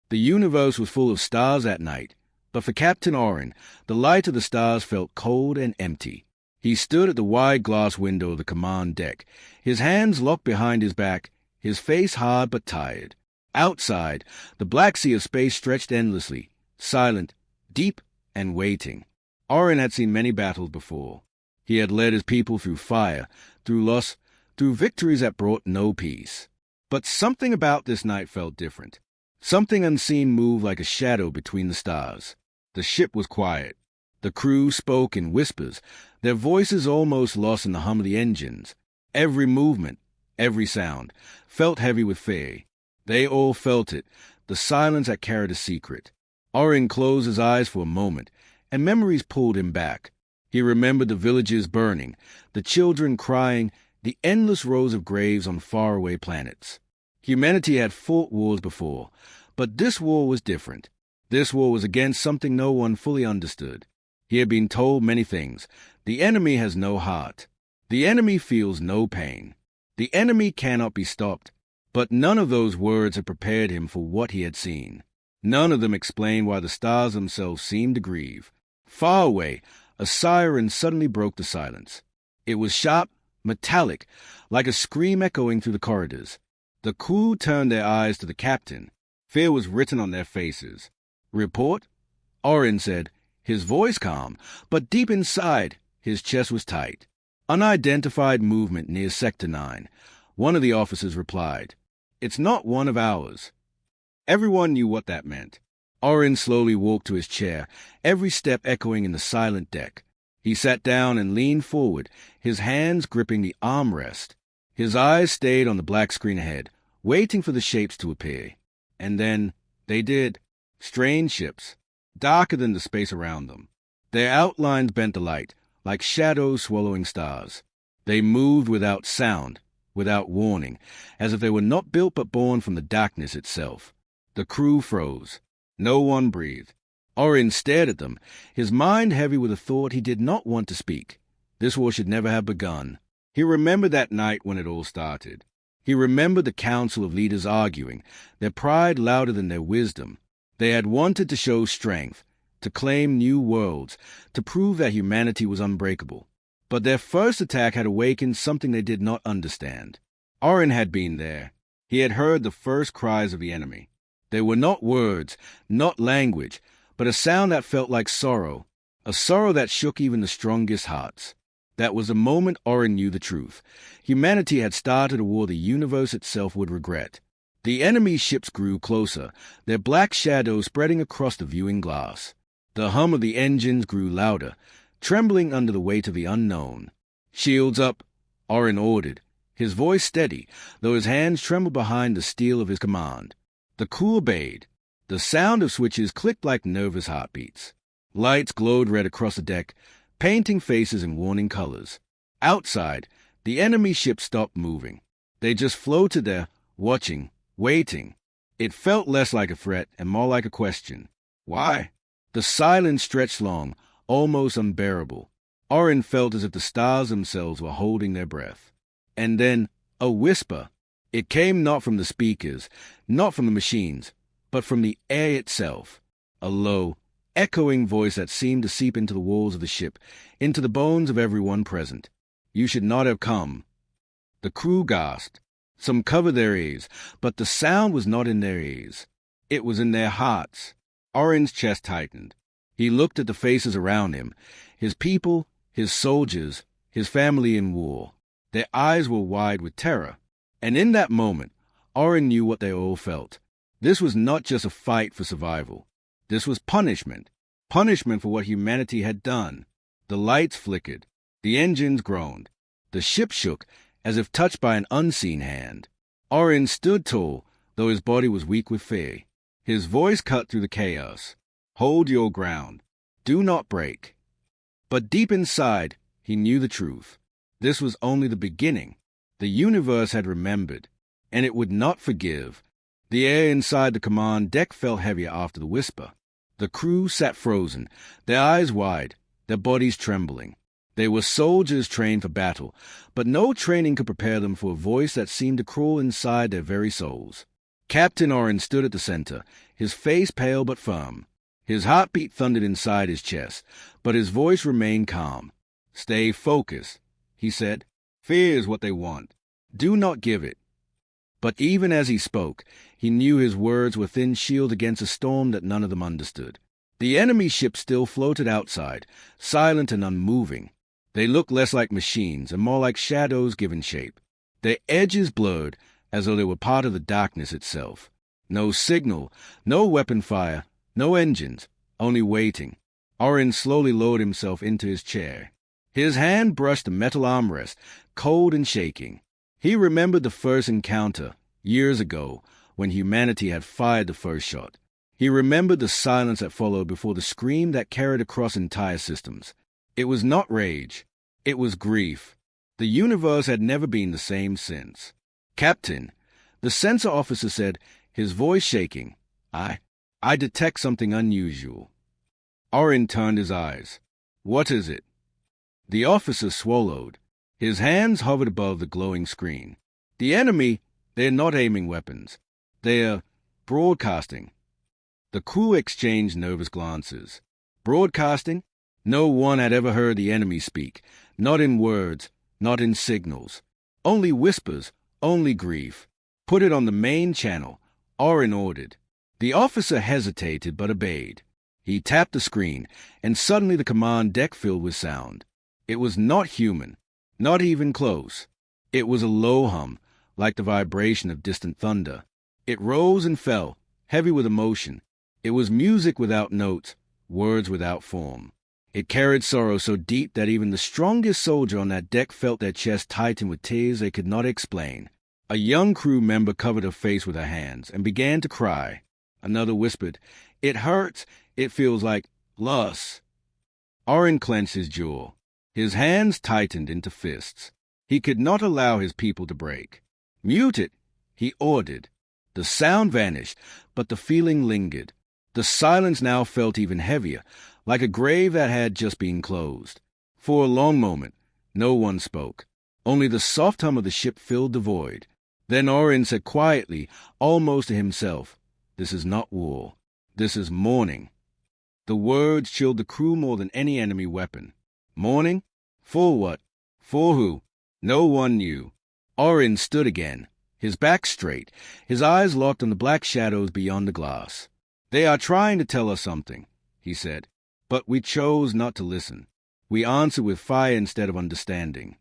The universe was full of stars at night, but for Captain Orin, the light of the stars felt cold and empty. He stood at the wide glass window of the command deck, his hands locked behind his back, his face hard but tired. Outside, the black sea of space stretched endlessly, silent, deep, and waiting. Orin had seen many battles before. He had led his people through fire, through loss, through victories that brought no peace. But something about this night felt different. Something unseen moved like a shadow between the stars. The ship was quiet. The crew spoke in whispers, their voices almost lost in the hum of the engines. Every movement, every sound, felt heavy with fear. They all felt it, the silence that carried a secret. Orin closed his eyes for a moment, and memories pulled him back. He remembered the villages burning, the children crying, the endless rows of graves on faraway planets. Humanity had fought wars before, but this war was different. This war was against something no one fully understood. He had been told many things. The enemy has no heart. The enemy feels no pain. The enemy cannot be stopped. But none of those words had prepared him for what he had seen. None of them explained why the stars themselves seemed to grieve. Far away, a siren suddenly broke the silence. It was sharp, metallic, like a scream echoing through the corridors. The crew turned their eyes to the captain. Fear was written on their faces. "Report?" Orin said, his voice calm, but deep inside, his chest was tight. "Unidentified movement near Sector 9. One of the officers replied. "It's not one of ours." Everyone knew what that meant. Orin slowly walked to his chair, every step echoing in the silent deck. He sat down and leaned forward, his hands gripping the armrest. His eyes stayed on the black screen ahead, waiting for the shapes to appear. And then they did. Strange ships, darker than the space around them. Their outlines bent the light, like shadows swallowing stars. They moved without sound, without warning, as if they were not built but born from the darkness itself. The crew froze. No one breathed. Orin stared at them, his mind heavy with a thought he did not want to speak. This war should never have begun. He remembered that night when it all started. He remembered the council of leaders arguing, their pride louder than their wisdom. They had wanted to show strength, to claim new worlds, to prove that humanity was unbreakable. But their first attack had awakened something they did not understand. Orin had been there. He had heard the first cries of the enemy. They were not words, not language, but a sound that felt like sorrow, a sorrow that shook even the strongest hearts. That was the moment Orin knew the truth. Humanity had started a war the universe itself would regret. The enemy's ships grew closer, their black shadows spreading across the viewing glass. The hum of the engines grew louder, trembling under the weight of the unknown. "Shields up," Orin ordered, his voice steady, though his hands trembled behind the steel of his command. The crew obeyed. The sound of switches clicked like nervous heartbeats. Lights glowed red across the deck, painting faces in warning colors. Outside, the enemy ships stopped moving. They just floated there, watching, waiting. It felt less like a threat and more like a question. Why? The silence stretched long, almost unbearable. Orin felt as if the stars themselves were holding their breath. And then, a whisper. It came not from the speakers, not from the machines, but from the air itself. A low, echoing voice that seemed to seep into the walls of the ship, into the bones of everyone present. "You should not have come." The crew gasped. Some covered their ears, but the sound was not in their ears. It was in their hearts. Orin's chest tightened. He looked at the faces around him, his people, his soldiers, his family in war. Their eyes were wide with terror. And in that moment, Orin knew what they all felt. This was not just a fight for survival. This was punishment. Punishment for what humanity had done. The lights flickered. The engines groaned. The ship shook, as if touched by an unseen hand. Orin stood tall, though his body was weak with fear. His voice cut through the chaos. "Hold your ground. Do not break." But deep inside, he knew the truth. This was only the beginning. The universe had remembered, and it would not forgive. The air inside the command deck felt heavier after the whisper. The crew sat frozen, their eyes wide, their bodies trembling. They were soldiers trained for battle, but no training could prepare them for a voice that seemed to crawl inside their very souls. Captain Oren stood at the center, his face pale but firm. His heartbeat thundered inside his chest, but his voice remained calm. "Stay focused," he said. "Fear is what they want. Do not give it." But even as he spoke, he knew his words were thin shield against a storm that none of them understood. The enemy ship still floated outside, silent and unmoving. They looked less like machines and more like shadows given shape. Their edges blurred, as though they were part of the darkness itself. No signal, no weapon fire, no engines, only waiting. Oren slowly lowered himself into his chair. His hand brushed the metal armrest, cold and shaking. He remembered the first encounter, years ago, when humanity had fired the first shot. He remembered the silence that followed before the scream that carried across entire systems. It was not rage. It was grief. The universe had never been the same since. "Captain," the sensor officer said, his voice shaking, I detect something unusual." Oren turned his eyes. "What is it?" The officer swallowed. His hands hovered above the glowing screen. "The enemy, they're not aiming weapons. They're broadcasting." The crew exchanged nervous glances. Broadcasting? No one had ever heard the enemy speak, not in words, not in signals. Only whispers, only grief. "Put it on the main channel," Oren ordered. The officer hesitated but obeyed. He tapped the screen, and suddenly the command deck filled with sound. It was not human, not even close. It was a low hum, like the vibration of distant thunder. It rose and fell, heavy with emotion. It was music without notes, words without form. It carried sorrow so deep that even the strongest soldier on that deck felt their chest tighten with tears they could not explain. A young crew member covered her face with her hands and began to cry. Another whispered, "It hurts. It feels like loss." Oren clenched his jaw. His hands tightened into fists. He could not allow his people to break. "Mute it," he ordered. The sound vanished, but the feeling lingered. The silence now felt even heavier, like a grave that had just been closed. For a long moment, no one spoke. Only the soft hum of the ship filled the void. Then Oren said quietly, almost to himself, "This is not war. This is mourning." The words chilled the crew more than any enemy weapon. Mourning? For what? For who? No one knew. Oren stood again, his back straight, his eyes locked on the black shadows beyond the glass. "They are trying to tell us something," he said, "but we chose not to listen. We answered with fire instead of understanding."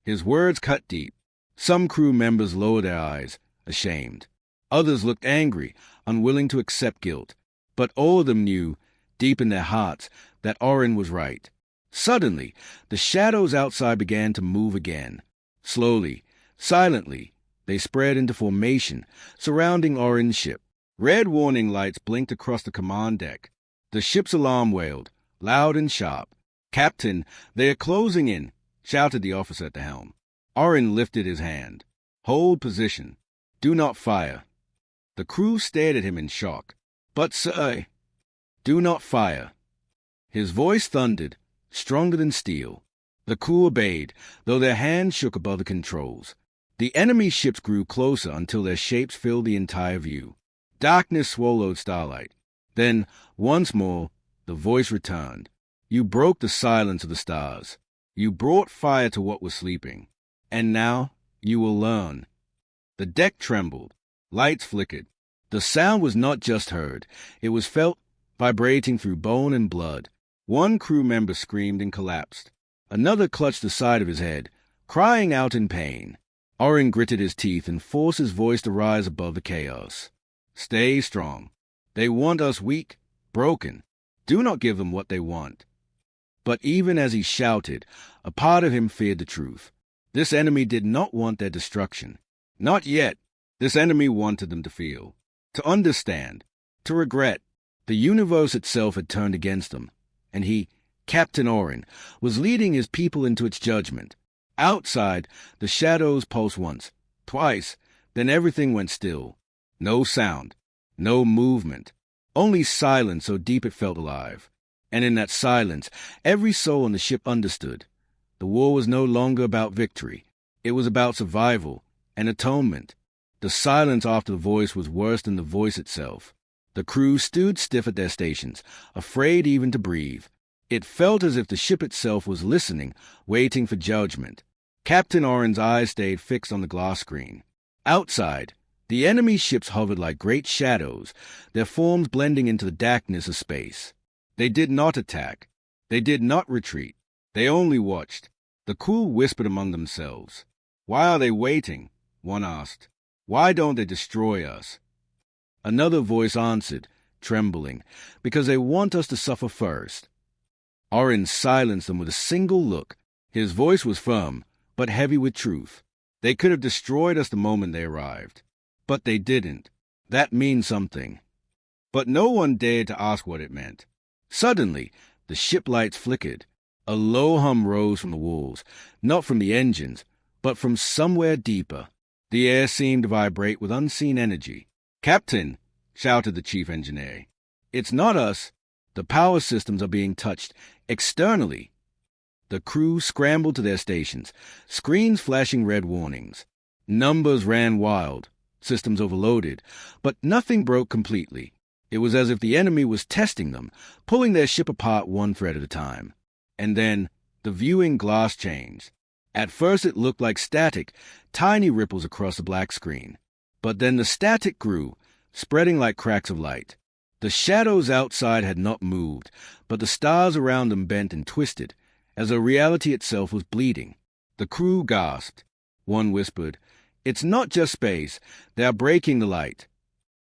His words cut deep. Some crew members lowered their eyes, ashamed. Others looked angry, unwilling to accept guilt. But all of them knew, deep in their hearts, that Oren was right. Suddenly, the shadows outside began to move again. Slowly, silently, they spread into formation, surrounding Oren's ship. Red warning lights blinked across the command deck. The ship's alarm wailed, loud and sharp. "Captain, they are closing in," shouted the officer at the helm. Oren lifted his hand. "Hold position. Do not fire." The crew stared at him in shock. "But, sir—" "Do not fire." His voice thundered, stronger than steel. The crew obeyed, though their hands shook above the controls. The enemy ships grew closer until their shapes filled the entire view. Darkness swallowed starlight. Then, once more, the voice returned. "You broke the silence of the stars. You brought fire to what was sleeping. And now you will learn." The deck trembled. Lights flickered. The sound was not just heard. It was felt, vibrating through bone and blood. One crew member screamed and collapsed. Another clutched the side of his head, crying out in pain. Oren gritted his teeth and forced his voice to rise above the chaos. "Stay strong. They want us weak, broken. Do not give them what they want." But even as he shouted, a part of him feared the truth. This enemy did not want their destruction. Not yet. This enemy wanted them to feel, to understand, to regret. The universe itself had turned against them, and he, Captain Oren, was leading his people into its judgment. Outside, the shadows pulsed once, twice, then everything went still. No sound, no movement, only silence so deep it felt alive. And in that silence, every soul on the ship understood. The war was no longer about victory. It was about survival and atonement. The silence after the voice was worse than the voice itself. The crew stood stiff at their stations, afraid even to breathe. It felt as if the ship itself was listening, waiting for judgment. Captain Oren's eyes stayed fixed on the glass screen. Outside, the enemy ships hovered like great shadows, their forms blending into the darkness of space. They did not attack. They did not retreat. They only watched. The crew whispered among themselves. "Why are they waiting?" one asked. "Why don't they destroy us?" Another voice answered, trembling, "Because they want us to suffer first." Oren silenced them with a single look. His voice was firm, but heavy with truth. They could have destroyed us the moment they arrived. But they didn't. That means something. But no one dared to ask what it meant. Suddenly, the ship lights flickered. A low hum rose from the walls, not from the engines, but from somewhere deeper. The air seemed to vibrate with unseen energy. "Captain!" shouted the chief engineer. "It's not us. The power systems are being touched externally." The crew scrambled to their stations, screens flashing red warnings. Numbers ran wild, systems overloaded, but nothing broke completely. It was as if the enemy was testing them, pulling their ship apart one thread at a time. And then the viewing glass changed. At first it looked like static, tiny ripples across the black screen. But then the static grew, spreading like cracks of light. The shadows outside had not moved, but the stars around them bent and twisted, as though reality itself was bleeding. The crew gasped. One whispered, "It's not just space. They are breaking the light."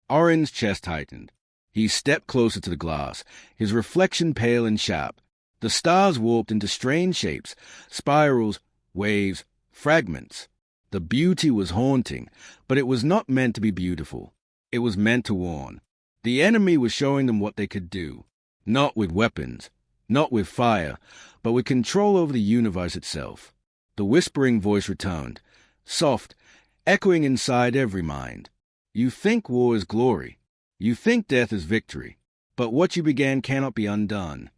Oren's chest tightened. He stepped closer to the glass, his reflection pale and sharp. The stars warped into strange shapes, spirals, waves, fragments. The beauty was haunting, but it was not meant to be beautiful. It was meant to warn. The enemy was showing them what they could do, not with weapons, not with fire, but with control over the universe itself. The whispering voice returned, soft, echoing inside every mind. "You think war is glory. You think death is victory. But what you began cannot be undone."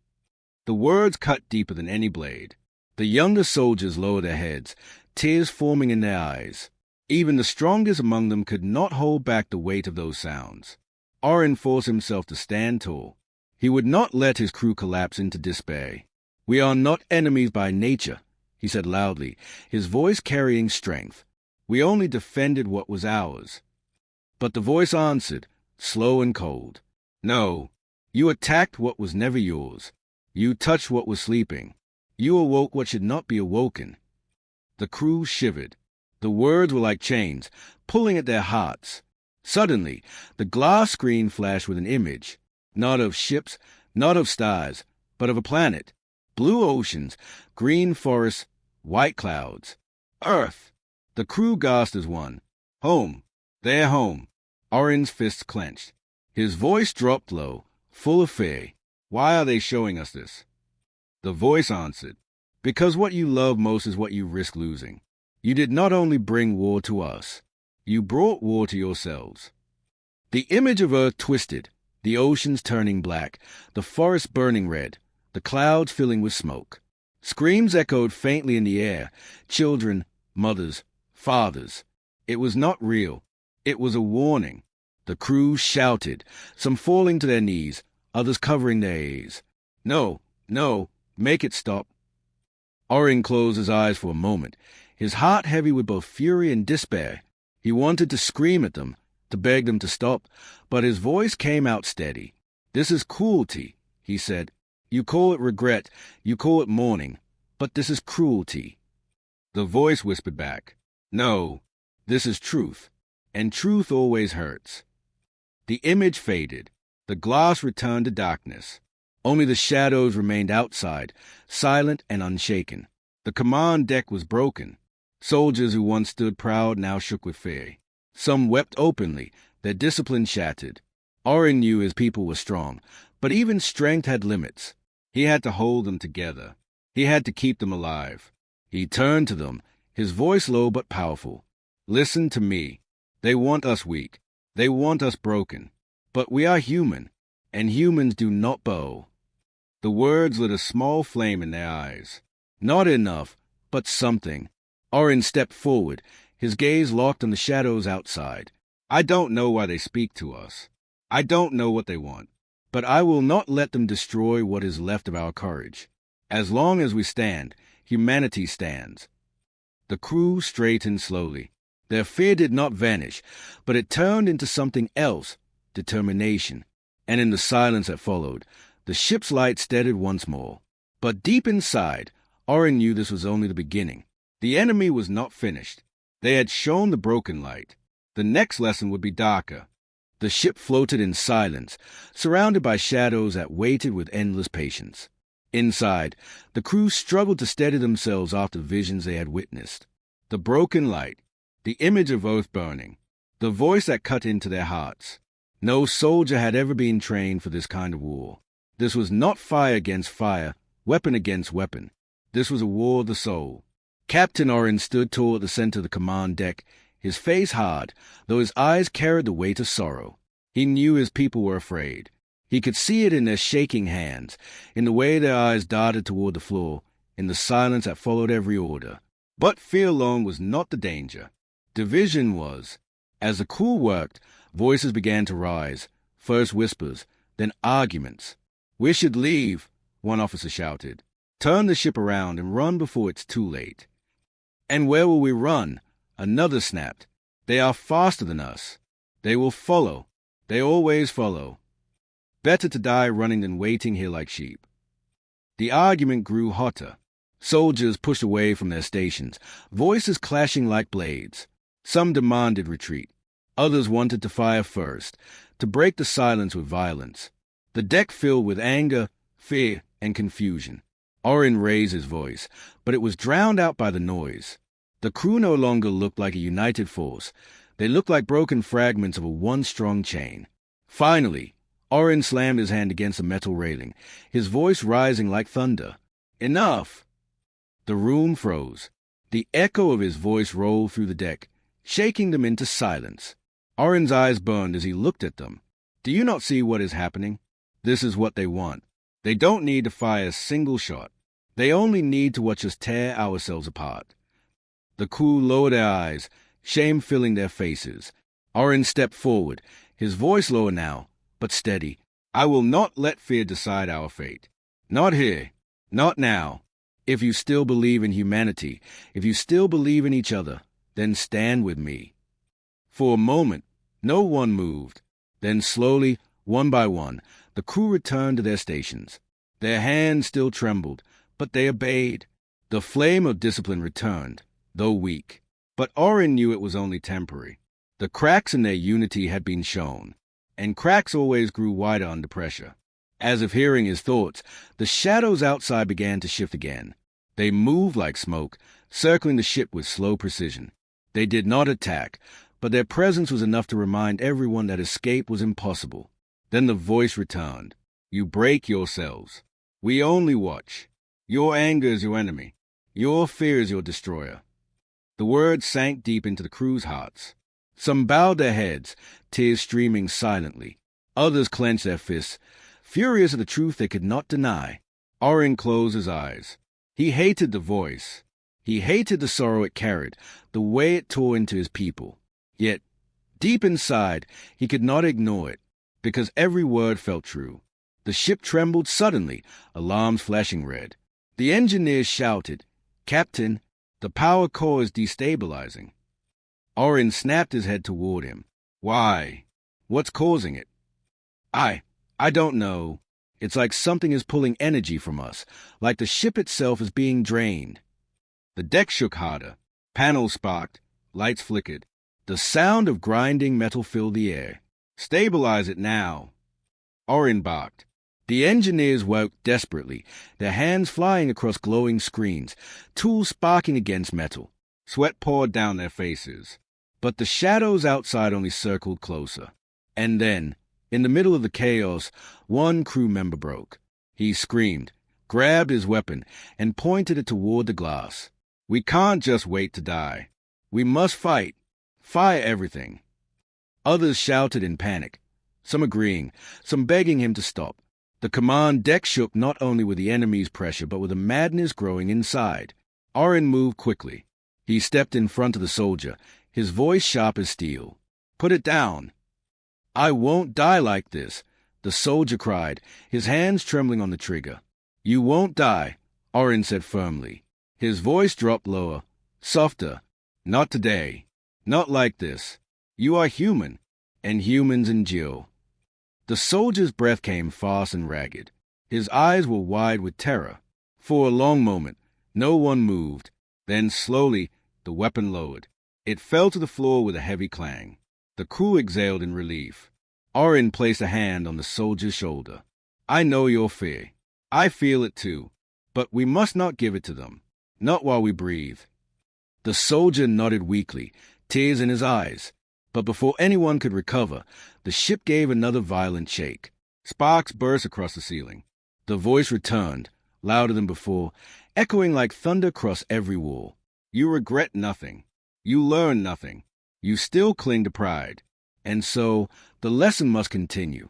The words cut deeper than any blade. The younger soldiers lowered their heads, tears forming in their eyes. Even the strongest among them could not hold back the weight of those sounds. Oren forced himself to stand tall. He would not let his crew collapse into despair. "We are not enemies by nature," he said loudly, his voice carrying strength. "We only defended what was ours." But the voice answered, slow and cold. "No, you attacked what was never yours. You touched what was sleeping. You awoke what should not be awoken." The crew shivered. The words were like chains, pulling at their hearts. Suddenly, the glass screen flashed with an image, not of ships, not of stars, but of a planet. Blue oceans, green forests, white clouds. Earth! The crew gasped as one. "Home! Their home!" Oren's fists clenched. His voice dropped low, full of fear. "Why are they showing us this?" The voice answered, "Because what you love most is what you risk losing. You did not only bring war to us, you brought war to yourselves." The image of Earth twisted, the oceans turning black, the forests burning red, the clouds filling with smoke. Screams echoed faintly in the air, children, mothers, fathers. It was not real. It was a warning. The crew shouted, some falling to their knees, others covering their ears. "No, no, make it stop." Oren closed his eyes for a moment, his heart heavy with both fury and despair. He wanted to scream at them, to beg them to stop, but his voice came out steady. "This is cruelty," he said. "You call it regret, you call it mourning, but this is cruelty." The voice whispered back, "No, this is truth, and truth always hurts." The image faded. The glass returned to darkness. Only the shadows remained outside, silent and unshaken. The command deck was broken. Soldiers who once stood proud now shook with fear. Some wept openly, their discipline shattered. Oren knew his people were strong, but even strength had limits. He had to hold them together. He had to keep them alive. He turned to them, his voice low but powerful. "Listen to me. They want us weak. They want us broken. But we are human, and humans do not bow." The words lit a small flame in their eyes. Not enough, but something. Oren stepped forward, his gaze locked on the shadows outside. "I don't know why they speak to us. I don't know what they want. But I will not let them destroy what is left of our courage. As long as we stand, humanity stands." The crew straightened slowly. Their fear did not vanish, but it turned into something else, determination. And in the silence that followed, the ship's light steadied once more. But deep inside, Orin knew this was only the beginning. The enemy was not finished. They had shown the broken light. The next lesson would be darker. The ship floated in silence, surrounded by shadows that waited with endless patience. Inside, the crew struggled to steady themselves after visions they had witnessed. The broken light, the image of Earth burning, the voice that cut into their hearts. No soldier had ever been trained for this kind of war. This was not fire against fire, weapon against weapon. This was a war of the soul. Captain Orin stood tall at the center of the command deck, his face hard, though his eyes carried the weight of sorrow. He knew his people were afraid. He could see it in their shaking hands, in the way their eyes darted toward the floor, in the silence that followed every order. But fear alone was not the danger. Division was. As the crew worked, voices began to rise, first whispers, then arguments. "We should leave," one officer shouted. "Turn the ship around and run before it's too late." "And where will we run?" Another snapped. "They are faster than us. They will follow. They always follow. Better to die running than waiting here like sheep." The argument grew hotter. Soldiers pushed away from their stations, voices clashing like blades. Some demanded retreat. Others wanted to fire first, to break the silence with violence. The deck filled with anger, fear, and confusion. Orin raised his voice, but it was drowned out by the noise. The crew no longer looked like a united force. They looked like broken fragments of a once-strong chain. Finally, Orin slammed his hand against the metal railing, his voice rising like thunder. "Enough!" The room froze. The echo of his voice rolled through the deck, shaking them into silence. Orin's eyes burned as he looked at them. "Do you not see what is happening? This is what they want. They don't need to fire a single shot. They only need to watch us tear ourselves apart." The crew lowered their eyes, shame filling their faces. Orin stepped forward, his voice lower now, but steady. "I will not let fear decide our fate. Not here. Not now. If you still believe in humanity, if you still believe in each other, then stand with me." For a moment, no one moved. Then slowly, one by one, the crew returned to their stations. Their hands still trembled, but they obeyed. The flame of discipline returned, though weak. But Orin knew it was only temporary. The cracks in their unity had been shown, and cracks always grew wider under pressure. As if hearing his thoughts, the shadows outside began to shift again. They moved like smoke, circling the ship with slow precision. They did not attack, but their presence was enough to remind everyone that escape was impossible. Then the voice returned. "You break yourselves. We only watch. Your anger is your enemy. Your fear is your destroyer." The words sank deep into the crew's hearts. Some bowed their heads, tears streaming silently. Others clenched their fists, furious at the truth they could not deny. Orin closed his eyes. He hated the voice. He hated the sorrow it carried, the way it tore into his people. Yet, deep inside, he could not ignore it, because every word felt true. The ship trembled suddenly, alarms flashing red. The engineers shouted, "Captain, the power core is destabilizing." Orin snapped his head toward him. "Why? What's causing it?" I don't know. It's like something is pulling energy from us, like the ship itself is being drained." The deck shook harder. Panels sparked. Lights flickered. The sound of grinding metal filled the air. "Stabilize it now." Orin barked. The engineers worked desperately, their hands flying across glowing screens, tools sparking against metal. Sweat poured down their faces. But the shadows outside only circled closer. And then, in the middle of the chaos, one crew member broke. He screamed, grabbed his weapon, and pointed it toward the glass. "We can't just wait to die. We must fight. Fire everything." Others shouted in panic, some agreeing, some begging him to stop. The command deck shook not only with the enemy's pressure, but with a madness growing inside. Orin moved quickly. He stepped in front of the soldier, his voice sharp as steel. "Put it down." "I won't die like this," the soldier cried, his hands trembling on the trigger. "You won't die," Orin said firmly. His voice dropped lower, softer. "Not today. Not like this. You are human, and humans endure." The soldier's breath came fast and ragged. His eyes were wide with terror. For a long moment, no one moved. Then slowly, the weapon lowered. It fell to the floor with a heavy clang. The crew exhaled in relief. Orin placed a hand on the soldier's shoulder. "I know your fear. I feel it too. But we must not give it to them. Not while we breathe." The soldier nodded weakly, tears in his eyes. But before anyone could recover, the ship gave another violent shake. Sparks burst across the ceiling. The voice returned, louder than before, echoing like thunder across every wall. "You regret nothing. You learn nothing. You still cling to pride. And so, the lesson must continue."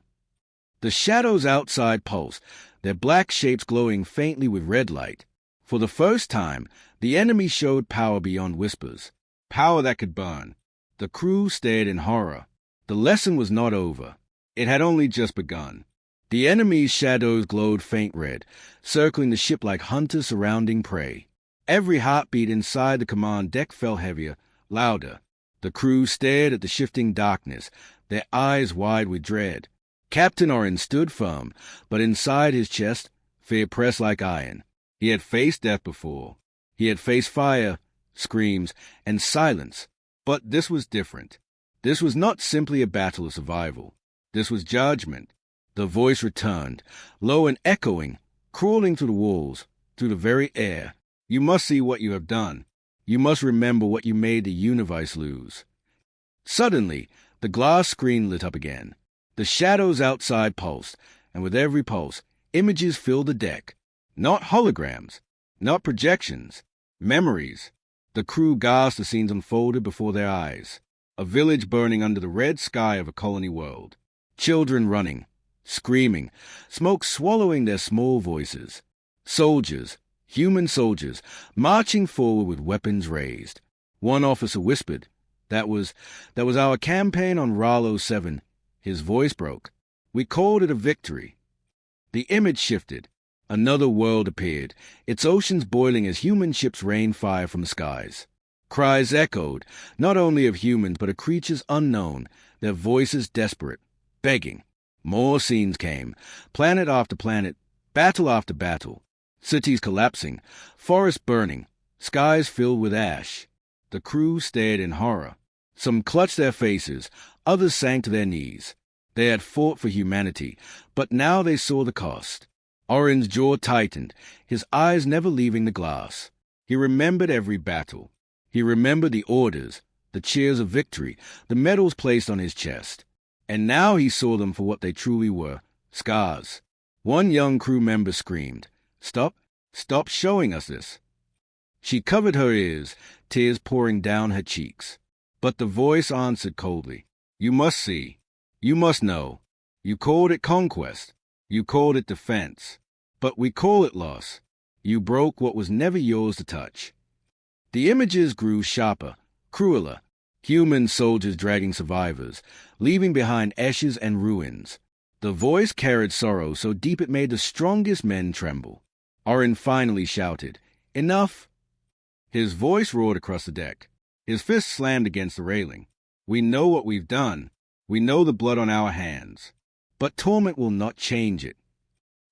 The shadows outside pulsed, their black shapes glowing faintly with red light. For the first time, the enemy showed power beyond whispers, power that could burn. The crew stared in horror. The lesson was not over. It had only just begun. The enemy's shadows glowed faint red, circling the ship like hunters surrounding prey. Every heartbeat inside the command deck fell heavier, louder. The crew stared at the shifting darkness, their eyes wide with dread. Captain Orin stood firm, but inside his chest, fear pressed like iron. He had faced death before. He had faced fire, screams, and silence. But this was different. This was not simply a battle of survival. This was judgment. The voice returned, low and echoing, crawling through the walls, through the very air. "You must see what you have done. You must remember what you made the universe lose." Suddenly, the glass screen lit up again. The shadows outside pulsed, and with every pulse, images filled the deck. Not holograms, not projections, memories. The crew gasped as scenes unfolded before their eyes. A village burning under the red sky of a colony world. Children running, screaming, smoke swallowing their small voices. Soldiers, human soldiers, marching forward with weapons raised. One officer whispered, That was our campaign on Ralo 7. His voice broke. We called it a victory." The image shifted. Another world appeared, its oceans boiling as human ships rained fire from the skies. Cries echoed, not only of humans but of creatures unknown, their voices desperate, begging. More scenes came, planet after planet, battle after battle. Cities collapsing, forests burning, skies filled with ash. The crew stared in horror. Some clutched their faces, others sank to their knees. They had fought for humanity, but now they saw the cost. Orin's jaw tightened, his eyes never leaving the glass. He remembered every battle. He remembered the orders, the cheers of victory, the medals placed on his chest. And now he saw them for what they truly were, scars. One young crew member screamed, Stop showing us this." She covered her ears, tears pouring down her cheeks. But the voice answered coldly, "You must see. You must know. You called it conquest. You called it defense. But we call it loss. You broke what was never yours to touch." The images grew sharper, crueler. Human soldiers dragging survivors, leaving behind ashes and ruins. The voice carried sorrow so deep it made the strongest men tremble. Orin finally shouted, "Enough!" His voice roared across the deck. His fist slammed against the railing. "We know what we've done. We know the blood on our hands. But torment will not change it."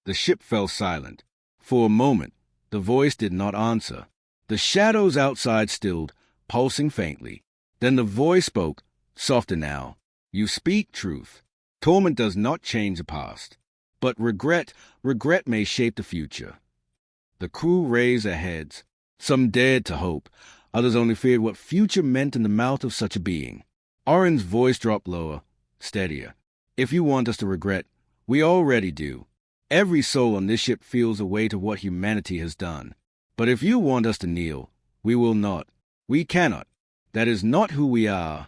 The ship fell silent. For a moment, the voice did not answer. The shadows outside stilled, pulsing faintly. Then the voice spoke, softer now. "You speak truth. Torment does not change the past. But regret may shape the future." The crew raised their heads. Some dared to hope. Others only feared what future meant in the mouth of such a being. Orin's voice dropped lower, steadier. "If you want us to regret, we already do. Every soul on this ship feels the weight of what humanity has done. But if you want us to kneel, we will not. We cannot. That is not who we are."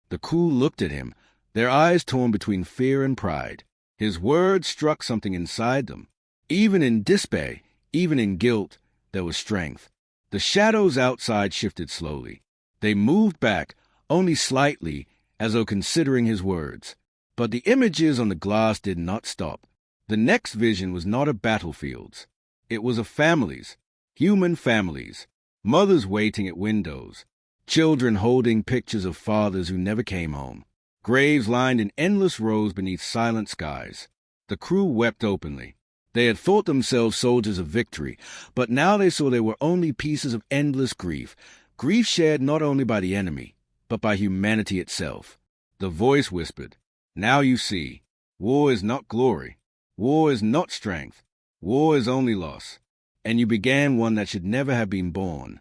The crew looked at him, their eyes torn between fear and pride. His words struck something inside them. Even in despair, even in guilt, there was strength. The shadows outside shifted slowly. They moved back, only slightly, as though considering his words. But the images on the glass did not stop. The next vision was not of battlefields. It was of families, human families, mothers waiting at windows, children holding pictures of fathers who never came home, graves lined in endless rows beneath silent skies. The crew wept openly. They had thought themselves soldiers of victory, but now they saw they were only pieces of endless grief, grief shared not only by the enemy, but by humanity itself. The voice whispered, "Now you see, war is not glory, war is not strength, war is only loss, and you began one that should never have been born."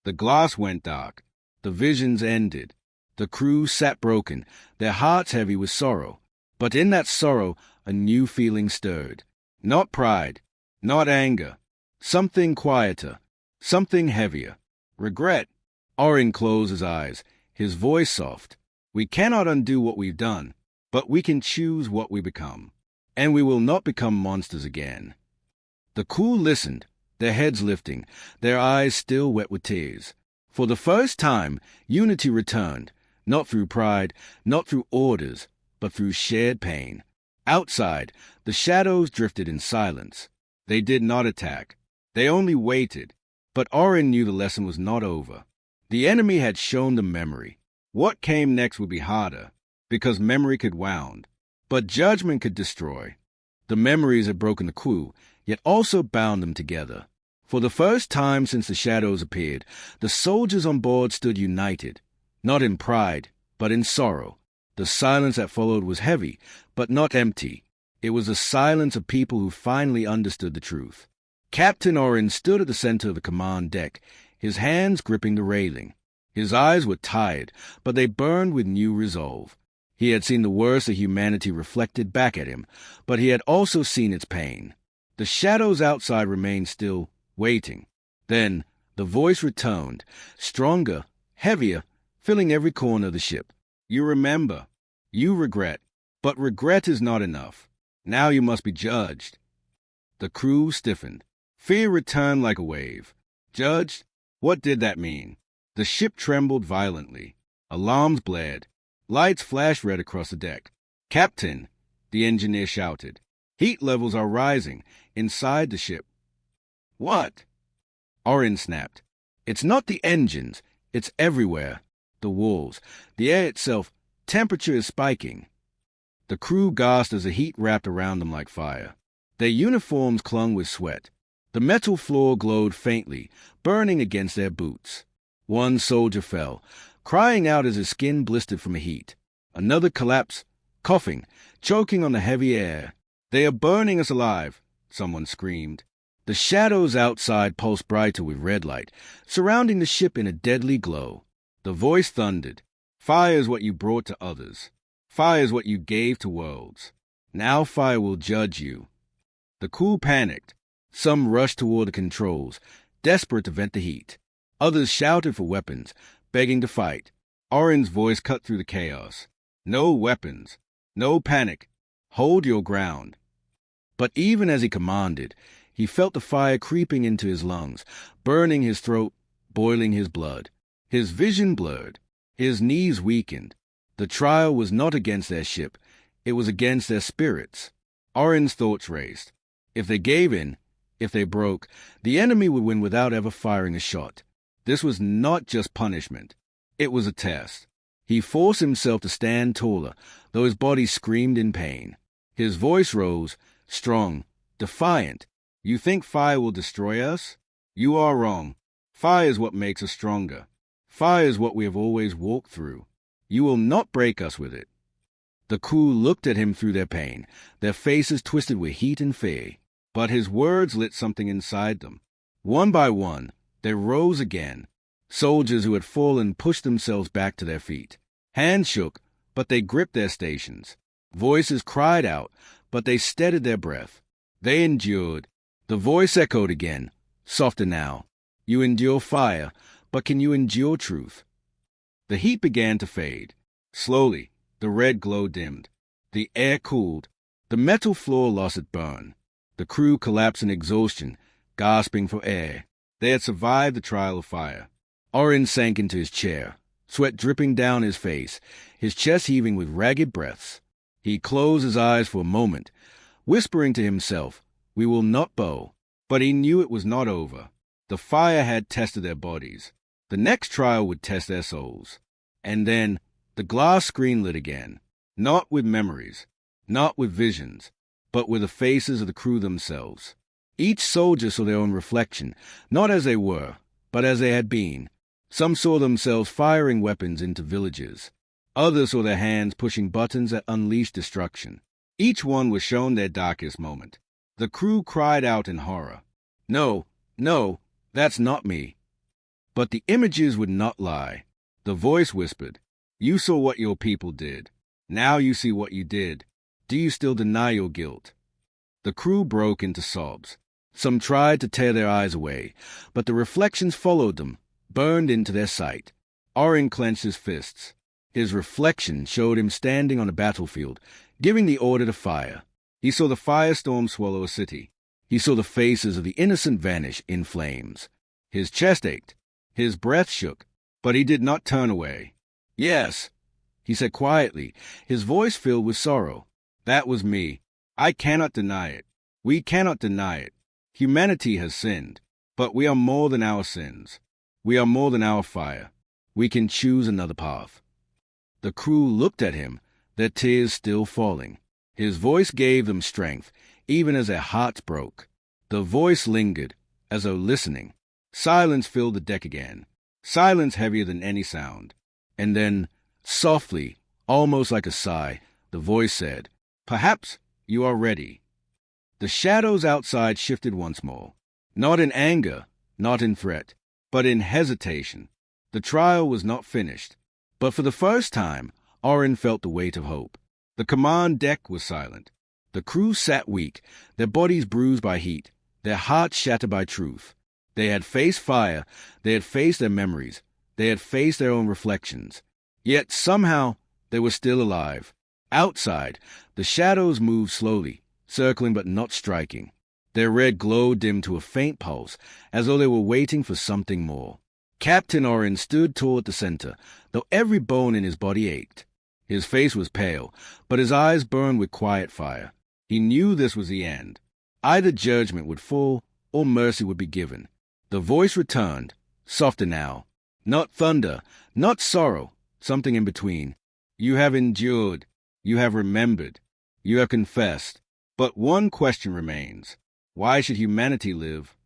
The glass went dark. The visions ended. The crew sat broken, their hearts heavy with sorrow. But in that sorrow, a new feeling stirred. Not pride, not anger. Something quieter, something heavier. Regret. Orin closed his eyes, his voice soft. We cannot undo what we've done, but we can choose what we become. And we will not become monsters again. The crew listened, their heads lifting, their eyes still wet with tears. For the first time, unity returned, not through pride, not through orders, but through shared pain. Outside, the shadows drifted in silence. They did not attack. They only waited. But Orin knew the lesson was not over. The enemy had shown them memory. What came next would be harder, because memory could wound. But judgment could destroy. The memories had broken the crew, yet also bound them together. For the first time since the shadows appeared, the soldiers on board stood united, not in pride, but in sorrow. The silence that followed was heavy, but not empty. It was the silence of people who finally understood the truth. Captain Orin stood at the center of the command deck, his hands gripping the railing. His eyes were tired, but they burned with new resolve. He had seen the worst of humanity reflected back at him, but he had also seen its pain. The shadows outside remained still, waiting. Then the voice returned, stronger, heavier, filling every corner of the ship. You remember. You regret. But regret is not enough. Now you must be judged. The crew stiffened. Fear returned like a wave. Judged? What did that mean? The ship trembled violently. Alarms blared. Lights flashed red across the deck. "Captain," the engineer shouted. "Heat levels are rising inside the ship." "What?" Orin snapped. "It's not the engines. It's everywhere. The walls, the air itself. Temperature is spiking." The crew gasped as the heat wrapped around them like fire. Their uniforms clung with sweat. The metal floor glowed faintly, burning against their boots. One soldier fell, crying out as his skin blistered from the heat. Another collapsed, coughing, choking on the heavy air. "They are burning us alive," someone screamed. The shadows outside pulsed brighter with red light, surrounding the ship in a deadly glow. The voice thundered. "Fire is what you brought to others. Fire is what you gave to worlds. Now fire will judge you." The crew panicked. Some rushed toward the controls, desperate to vent the heat. Others shouted for weapons, begging to fight. Orin's voice cut through the chaos. "No weapons. No panic. Hold your ground." But even as he commanded, he felt the fire creeping into his lungs, burning his throat, boiling his blood. His vision blurred. His knees weakened. The trial was not against their ship. It was against their spirits. Orin's thoughts raced. If they gave in, if they broke, the enemy would win without ever firing a shot. This was not just punishment. It was a test. He forced himself to stand taller, though his body screamed in pain. His voice rose, strong, defiant. "You think fire will destroy us? You are wrong. Fire is what makes us stronger. Fire is what we have always walked through. You will not break us with it." The crew looked at him through their pain, their faces twisted with heat and fear. But his words lit something inside them. One by one, they rose again. Soldiers who had fallen pushed themselves back to their feet. Hands shook, but they gripped their stations. Voices cried out, but they steadied their breath. They endured. The voice echoed again, softer now. "You endure fire, but can you endure truth?" The heat began to fade. Slowly, the red glow dimmed. The air cooled. The metal floor lost its burn. The crew collapsed in exhaustion, gasping for air. They had survived the trial of fire. Orin sank into his chair, sweat dripping down his face, his chest heaving with ragged breaths. He closed his eyes for a moment, whispering to himself, "We will not bow." But he knew it was not over. The fire had tested their bodies. The next trial would test their souls. And then the glass screen lit again, not with memories, not with visions, but with the faces of the crew themselves. Each soldier saw their own reflection, not as they were, but as they had been. Some saw themselves firing weapons into villages. Others saw their hands pushing buttons that unleashed destruction. Each one was shown their darkest moment. The crew cried out in horror, "No, no, that's not me." But the images would not lie. The voice whispered, "You saw what your people did. Now you see what you did. Do you still deny your guilt?" The crew broke into sobs. Some tried to tear their eyes away, but the reflections followed them, burned into their sight. Orin clenched his fists. His reflection showed him standing on a battlefield, giving the order to fire. He saw the firestorm swallow a city. He saw the faces of the innocent vanish in flames. His chest ached. His breath shook, but he did not turn away. "Yes," he said quietly, his voice filled with sorrow. "That was me. I cannot deny it. We cannot deny it. Humanity has sinned, but we are more than our sins. We are more than our fire. We can choose another path." The crew looked at him, their tears still falling. His voice gave them strength, even as their hearts broke. The voice lingered, as though listening. Silence filled the deck again, silence heavier than any sound. And then, softly, almost like a sigh, the voice said, "Perhaps you are ready." The shadows outside shifted once more, not in anger, not in threat, but in hesitation. The trial was not finished, but for the first time, Orin felt the weight of hope. The command deck was silent. The crew sat weak, their bodies bruised by heat, their hearts shattered by truth. They had faced fire, they had faced their memories, they had faced their own reflections. Yet somehow they were still alive. Outside, the shadows moved slowly, circling but not striking. Their red glow dimmed to a faint pulse, as though they were waiting for something more. Captain Orin stood tall at the center, though every bone in his body ached. His face was pale, but his eyes burned with quiet fire. He knew this was the end. Either judgment would fall, or mercy would be given. The voice returned, softer now. Not thunder, not sorrow, something in between. "You have endured. You have remembered. You have confessed. But one question remains. Why should humanity live?"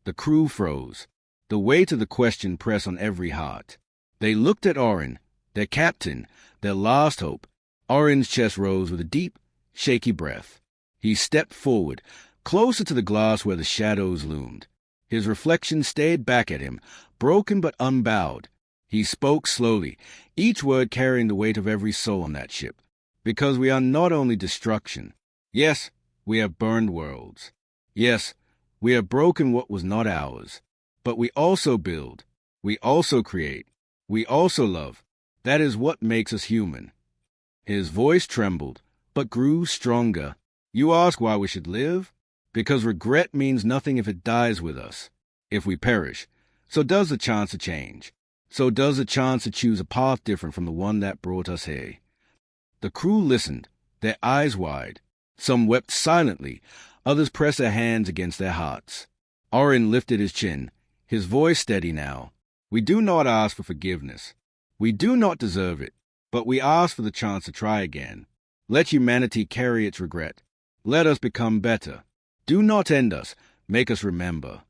The crew froze. The weight of the question pressed on every heart. They looked at Orin, their captain, their last hope. Orin's chest rose with a deep, shaky breath. He stepped forward, closer to the glass where the shadows loomed. His reflection stared back at him, broken but unbowed. He spoke slowly, each word carrying the weight of every soul on that ship. "Because we are not only destruction. Yes, we have burned worlds. Yes, we have broken what was not ours. But we also build. We also create. We also love. That is what makes us human." His voice trembled, but grew stronger. "You ask why we should live? Because regret means nothing if it dies with us. If we perish, so does the chance to change. So does the chance to choose a path different from the one that brought us here." The crew listened, their eyes wide. Some wept silently, others pressed their hands against their hearts. Orin lifted his chin, his voice steady now. "We do not ask for forgiveness. We do not deserve it, but we ask for the chance to try again. Let humanity carry its regret. Let us become better. Do not end us, make us remember."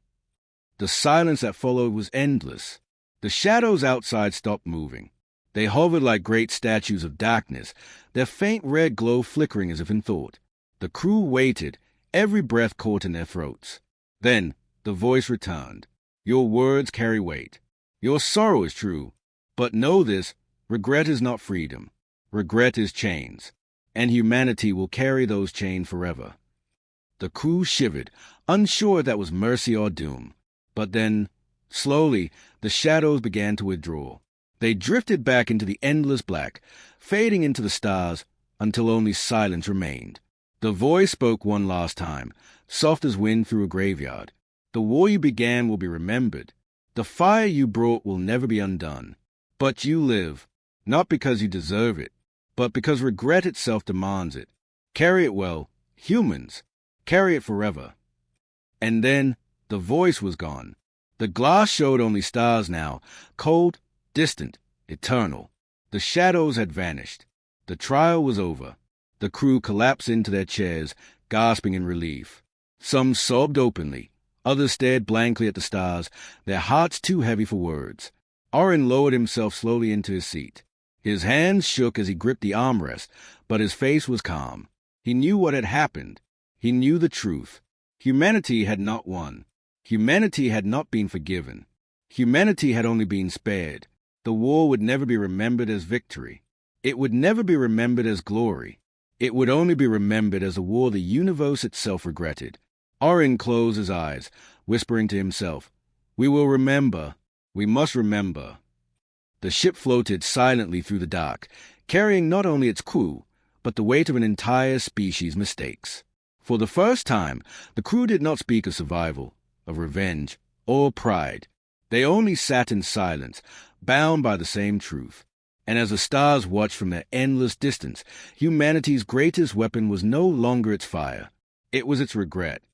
The silence that followed was endless. The shadows outside stopped moving. They hovered like great statues of darkness, their faint red glow flickering as if in thought. The crew waited, every breath caught in their throats. Then the voice returned. "Your words carry weight. Your sorrow is true. But know this, regret is not freedom. Regret is chains. And humanity will carry those chains forever." The crew shivered, unsure if that was mercy or doom. But then, slowly, the shadows began to withdraw. They drifted back into the endless black, fading into the stars until only silence remained. The voice spoke one last time, soft as wind through a graveyard. The war you began will be remembered. The fire you brought will never be undone. But you live, not because you deserve it, but because regret itself demands it. Carry it well, humans. Carry it forever. And then the voice was gone. The glass showed only stars now, cold, distant, eternal. The shadows had vanished. The trial was over. The crew collapsed into their chairs, gasping in relief. Some sobbed openly. Others stared blankly at the stars, their hearts too heavy for words. Orin lowered himself slowly into his seat. His hands shook as he gripped the armrest, but his face was calm. He knew what had happened. He knew the truth. Humanity had not won. Humanity had not been forgiven. Humanity had only been spared. The war would never be remembered as victory. It would never be remembered as glory. It would only be remembered as a war the universe itself regretted. Orin closed his eyes, whispering to himself, "We will remember. We must remember." The ship floated silently through the dark, carrying not only its crew, but the weight of an entire species' mistakes. For the first time, the crew did not speak of survival, of revenge, or pride. They only sat in silence, bound by the same truth. And as the stars watched from their endless distance, humanity's greatest weapon was no longer its fire. It was its regret.